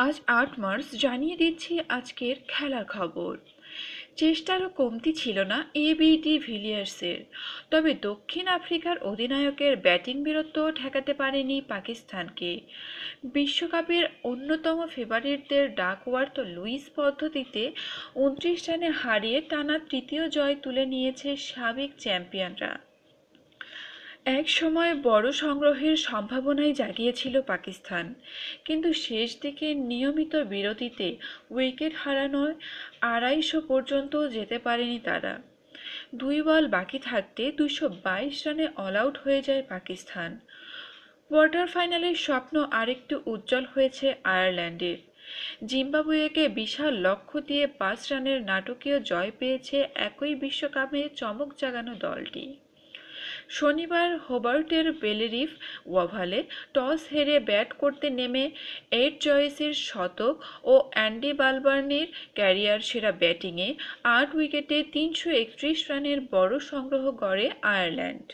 আজ ৮ মার্চ জানিয়ে দিচ্ছি আজকের খেলার খবর। চেষ্টারও কমতি ছিল না এবি ডি ভিলিয়ার্সের, তবে দক্ষিণ আফ্রিকার অধিনায়কের ব্যাটিং বীরত্ব ঠেকাতে পারেনি পাকিস্তানকে। বিশ্বকাপের অন্যতম ফেভারিটদের ডাকওয়ার্থ লুইস পদ্ধতিতে ২৯ রানে হারিয়ে টানা তৃতীয় জয় তুলে নিয়েছে সাবেক চ্যাম্পিয়নরা। এক সময় বড় সংগ্রহের সম্ভাবনাই জাগিয়েছিল পাকিস্তান, কিন্তু শেষ দিকে নিয়মিত বিরতিতে উইকেট হারানোয় ২৫০ পর্যন্ত যেতে পারেনি তারা। ২ বল বাকি থাকতে ২২২ রানে অল আউট হয়ে যায় পাকিস্তান। কোয়ার্টার ফাইনালের স্বপ্ন আরেকটু উজ্জ্বল হয়েছে আয়ারল্যান্ডের। জিম্বাবুয়েকে বিশাল লক্ষ্য দিয়ে ৫ রানের নাটকীয় জয় পেয়েছে একই বিশ্বকাপে চমক জাগানো দলটি। শনিবার হোবার্টের বেলেরিফ ওভালে টস হেরে ব্যাট করতে নেমে এড জয়েসের শতক ও অ্যান্ডি বালবার্নির ক্যারিয়ার সেরা ব্যাটিংয়ে ৮ উইকেটে ৩৩১ রানের বড় সংগ্রহ গড়ে আয়ারল্যান্ড।